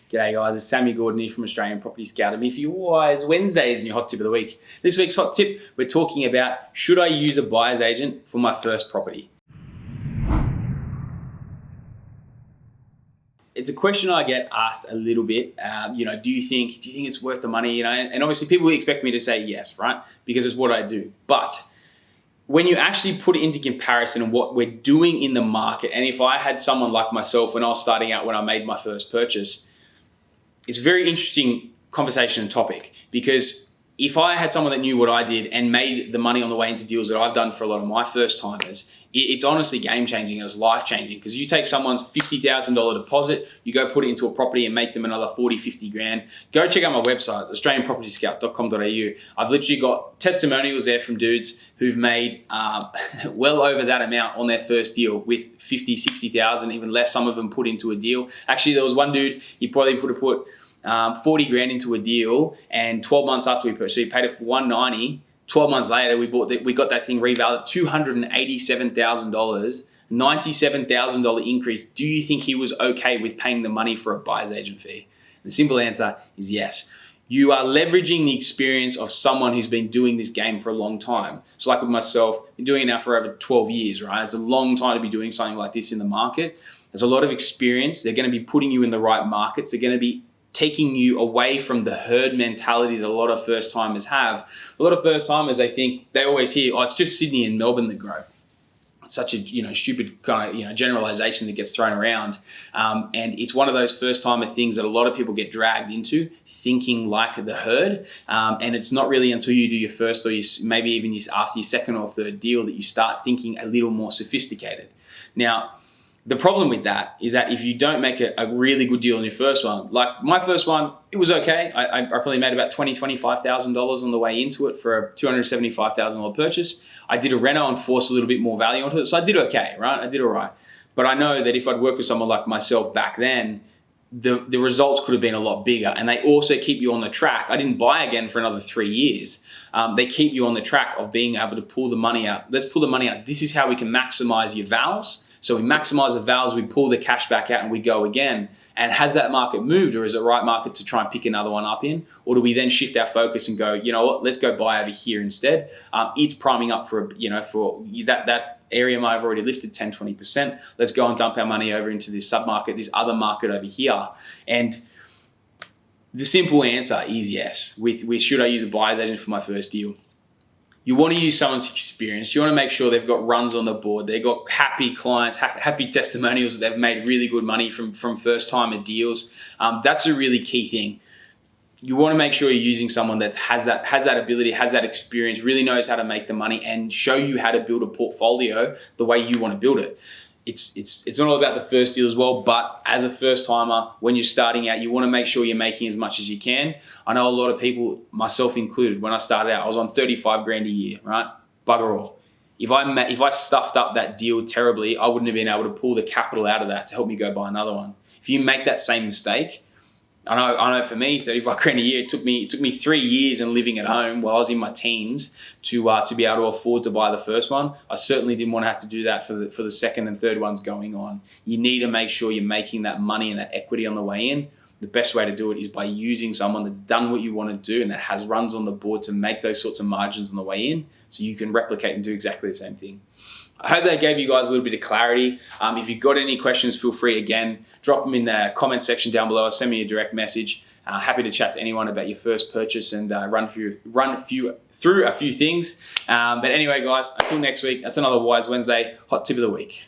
G'day guys, it's Sammy Gordon here from Australian Property Scout. I'm here for your Wiiiiiiiiiiiiise Wednesdays and your hot tip of the week. This week's hot tip, we're talking about should I use a buyer's agent for my first property? It's a question I get asked a little bit. Do you think it's worth the money? And obviously people expect me to say yes, right? Because it's what I do. But when you actually put it into comparison and what we're doing in the market, and if I had someone like myself when I was starting out, when I made my first purchase, it's a very interesting conversation and topic, because if I had someone that knew what I did and made the money on the way into deals that I've done for a lot of my first timers, it's honestly game changing. It's life changing, because you take someone's $50,000 deposit, you go put it into a property and make them another 40, 50 grand. Go check out my website, australianpropertyscout.com.au. I've literally got testimonials there from dudes who've made well over that amount on their first deal with 50, 60,000, even less. Some of them put into a deal. Actually, there was one dude, he probably put 40 grand into a deal, and 12 months after we purchased, so he paid it for 190. 12 months later, we got that thing revalued at $287,000, $97,000 increase. Do you think he was okay with paying the money for a buyer's agent fee? The simple answer is yes. You are leveraging the experience of someone who's been doing this game for a long time. So like with myself, I've been doing it now for over 12 years, right? It's a long time to be doing something like this in the market. There's a lot of experience. They're going to be putting you in the right markets. They're going to be taking you away from the herd mentality that a lot of first timers have. A lot of first timers, they always hear, oh, it's just Sydney and Melbourne that grow. It's such a stupid kind of generalization that gets thrown around, and it's one of those first timer things that a lot of people get dragged into thinking like the herd, and it's not really until you do your first or maybe even after your second or third deal that you start thinking a little more sophisticated. Now, the problem with that is that if you don't make a really good deal on your first one, like my first one, it was okay. I probably made about $25,000 on the way into it for a $275,000 purchase. I did a reno and forced a little bit more value onto it, so I did okay, right? I did all right. But I know that if I'd worked with someone like myself back then, the results could have been a lot bigger, and they also keep you on the track. I didn't buy again for another 3 years. They keep you on the track of being able to pull the money out. Let's pull the money out. This is how we can maximize your vals. So we maximize the vals, we pull the cash back out, and we go again. And has that market moved, or is it the right market to try and pick another one up in? Or do we then shift our focus and go, you know what, let's go buy over here instead? It's priming up for that area might have already lifted 10, 20%. Let's go and dump our money over into this sub-market, this other market over here. And the simple answer is yes. With should I use a buyer's agent for my first deal? You want to use someone's experience. You want to make sure they've got runs on the board. They've got happy clients, happy testimonials that they've made really good money from first-timer deals. That's a really key thing. You want to make sure you're using someone that has that ability, has that experience, really knows how to make the money, and show you how to build a portfolio the way you want to build it. It's not all about the first deal as well, but as a first timer, when you're starting out, you want to make sure you're making as much as you can. I know a lot of people, myself included, when I started out, I was on 35 grand a year, right? Bugger all. If I stuffed up that deal terribly, I wouldn't have been able to pull the capital out of that to help me go buy another one. If you make that same mistake, I know for me, 35 grand a year, it took me 3 years and living at home while I was in my teens to be able to afford to buy the first one. I certainly didn't want to have to do that for the second and third ones going on. You need to make sure you're making that money and that equity on the way in. The best way to do it is by using someone that's done what you want to do and that has runs on the board to make those sorts of margins on the way in, so you can replicate and do exactly the same thing. I hope that gave you guys a little bit of clarity. If you've got any questions, feel free, again, drop them in the comment section down below or send me a direct message. Happy to chat to anyone about your first purchase and run through a few things. But anyway, guys, until next week, that's another Wiiiiiiiiise Wednesday hot tip of the week.